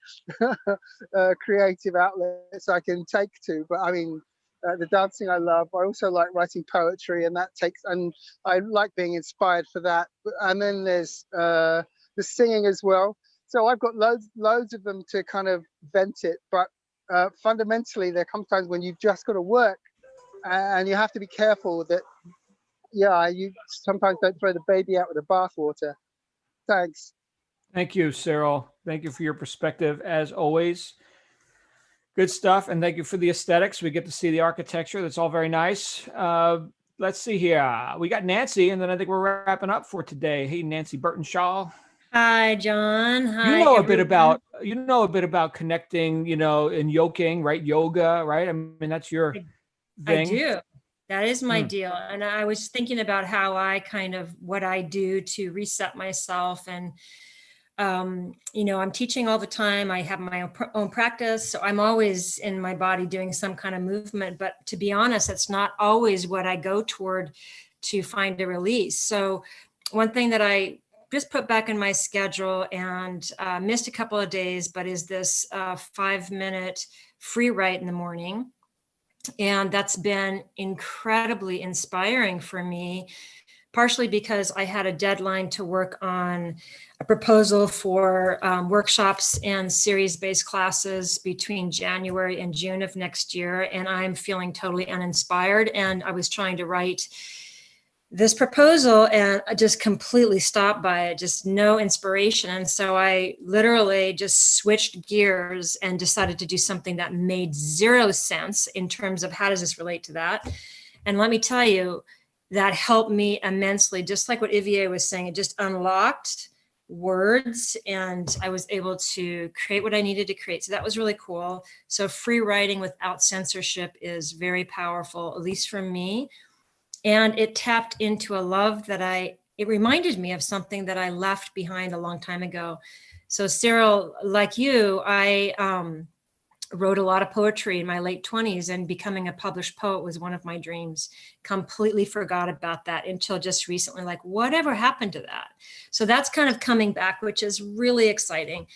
creative outlets I can take to. But I mean, the dancing I love. I also like writing poetry, and I like being inspired for that. And then there's the singing as well. So I've got loads of them to kind of vent it. But fundamentally, there comes times when you've just got to work, and you have to be careful that, you sometimes don't throw the baby out with the bathwater. Thanks. Thank you, Cyril. Thank you for your perspective, as always. Good stuff. And thank you for the aesthetics. We get to see the architecture. That's all very nice. Let's see here. We got Nancy, and then I think we're wrapping up for today. Hey, Nancy Burton-Shaw. Hi, John. Hi, You know a bit everyone. about connecting, and yoking, right? Yoga, right? I mean, that's your I thing. do. That is my Mm. deal. And I was thinking about how I what I do to reset myself. And, I'm teaching all the time. I have my own practice. So I'm always in my body doing some kind of movement. But to be honest, it's not always what I go toward to find a release. So one thing that I just put back in my schedule and missed a couple of days, but is this 5-minute free write in the morning. And that's been incredibly inspiring for me, partially because I had a deadline to work on a proposal for workshops and series-based classes between January and June of next year. And I'm feeling totally uninspired. And I was trying to write this proposal and I just completely stopped by it, just no inspiration. And so I literally just switched gears and decided to do something that made zero sense in terms of how does this relate to that. And let me tell you, that helped me immensely. Just like what Ivier was saying, it just unlocked words and I was able to create what I needed to create. So that was really cool. So free writing without censorship is very powerful, at least for me. And it tapped into a love it reminded me of something that I left behind a long time ago. So Cyril, like you, I wrote a lot of poetry in my late 20s, and becoming a published poet was one of my dreams. Completely forgot about that until just recently, like whatever happened to that? So that's kind of coming back, which is really exciting.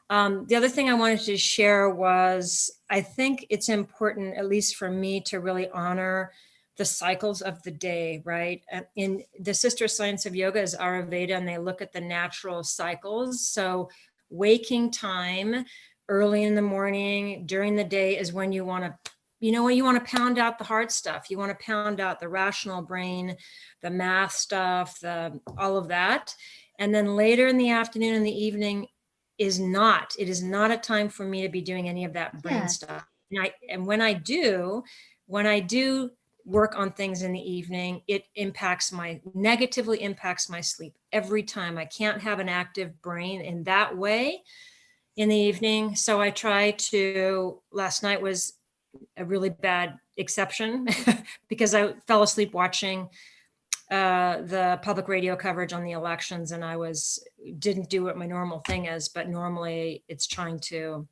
The other thing I wanted to share was, I think it's important, at least for me, to really honor the cycles of the day, right? And in the sister science of yoga is Ayurveda, and they look at the natural cycles. So waking time, early in the morning, during the day is when you want to pound out the hard stuff. You want to pound out the rational brain, the math stuff, all of that. And then later in the afternoon and the evening it is not a time for me to be doing any of that brain stuff. And when I do work on things in the evening, it negatively impacts my sleep every time. I can't have an active brain in that way in the evening. So I try to, last night was a really bad exception because I fell asleep watching the public radio coverage on the elections, and didn't do what my normal thing is, but normally it's trying to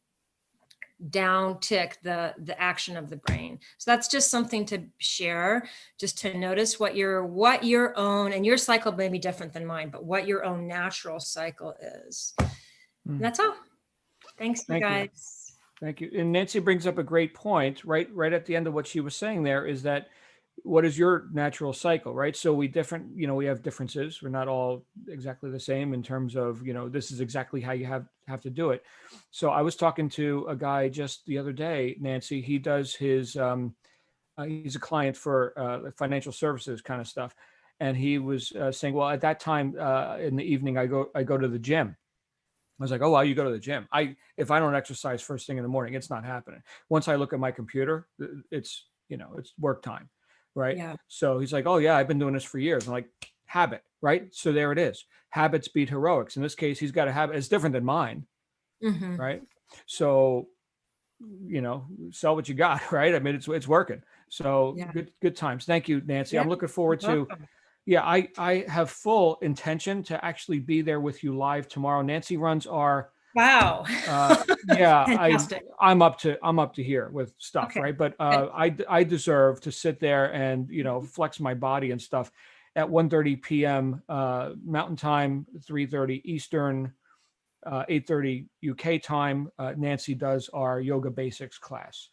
down tick the action of the brain. So that's just something to share, just to notice what your own, and your cycle may be different than mine, but what your own natural cycle is. And that's all. Thanks, you guys. Thank you. And Nancy brings up a great point, right at the end of what she was saying there, is that what is your natural cycle, right? So we have differences. We're not all exactly the same in terms of, this is exactly how you have to do it. So I was talking to a guy just the other day, Nancy. He does he's a client for financial services kind of stuff. And he was saying, well, at that time in the evening, I go to the gym. I was like, oh, wow, you go to the gym. If I don't exercise first thing in the morning, it's not happening. Once I look at my computer, it's work time. Right. Yeah. So he's like, oh yeah, I've been doing this for years. I'm like, habit. Right. So there it is. Habits beat heroics. In this case, he's got a habit. It's different than mine. Mm-hmm. Right. So, sell what you got. Right. I mean, it's working. So Yeah. good times. Thank you, Nancy. Yeah, I'm looking forward to, I have full intention to actually be there with you live tomorrow. Nancy runs our, wow. Fantastic. I'm up to here with stuff, Okay. right? But I deserve to sit there and flex my body and stuff at 1:30 p.m. Mountain Time, 3:30 Eastern, 8:30 UK time. Nancy does our yoga basics class.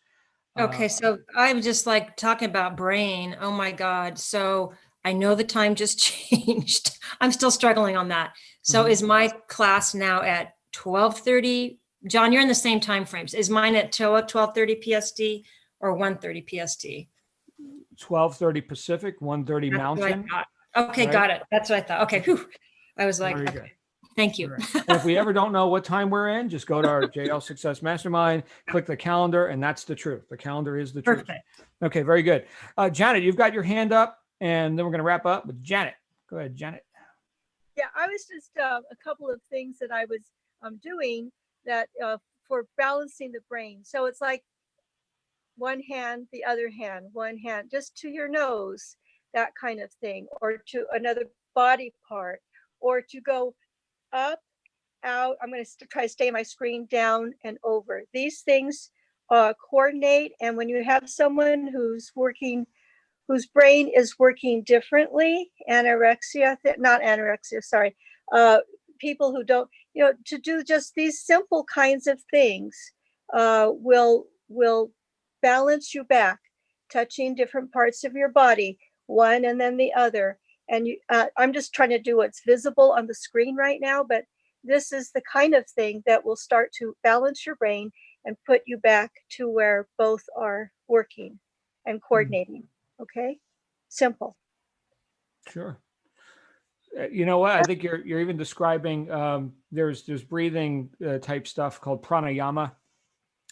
Okay, so I'm just like talking about brain. Oh my God. So I know the time just changed. I'm still struggling on that. So is my class now at 12:30? John, you're in the same time frames. Is mine at 12:30 PST or 1:30 PST? 12:30 Pacific, 1:30 Mountain. Okay, right? got it. That's what I thought. Okay, whew. I was like, Very okay. good. Thank you. Right. And if we ever don't know what time we're in, just go to our JL Success Mastermind, click the calendar, and that's the truth. The calendar is the truth. Perfect. Okay, very good. Janet, you've got your hand up, and then we're going to wrap up with Janet. Go ahead, Janet. Yeah, I was just a couple of things that I was doing that for balancing the brain. So it's like one hand, the other hand, one hand, just to your nose, that kind of thing, or to another body part, or to go up, out. I'm going to try to stay my screen, down and over. These things coordinate. And when you have someone who's working, whose brain is working differently, anorexia, not anorexia, sorry, people who don't, to do just these simple kinds of things will balance you back, touching different parts of your body, one and then the other. And I'm just trying to do what's visible on the screen right now, but this is the kind of thing that will start to balance your brain and put you back to where both are working and coordinating. Okay, simple. Sure. You know what? I think you're even describing. There's breathing type stuff called pranayama,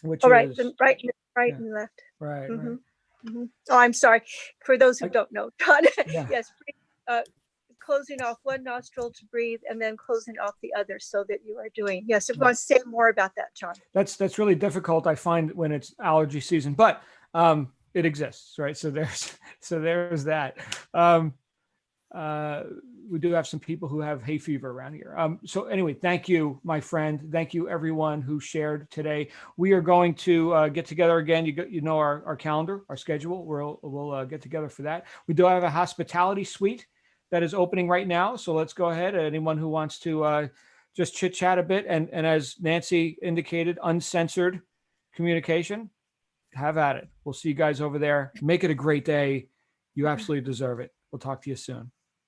which right, is right, yeah. and left. Right. Mm-hmm. Right. Mm-hmm. Oh, I'm sorry for those who don't know. Yeah. Yes, closing off one nostril to breathe, and then closing off the other, so that you are doing. Yes, if you want to say more about that, John. That's really difficult, I find, when it's allergy season, but it exists, right? So there's that. We do have some people who have hay fever around here. So anyway, thank you, my friend. Thank you, everyone who shared today. We are going to get together again. You know our calendar, our schedule. We'll get together for that. We do have a hospitality suite that is opening right now. So let's go ahead. Anyone who wants to just chit chat a bit, and as Nancy indicated, uncensored communication, have at it. We'll see you guys over there. Make it a great day. You absolutely deserve it. We'll talk to you soon.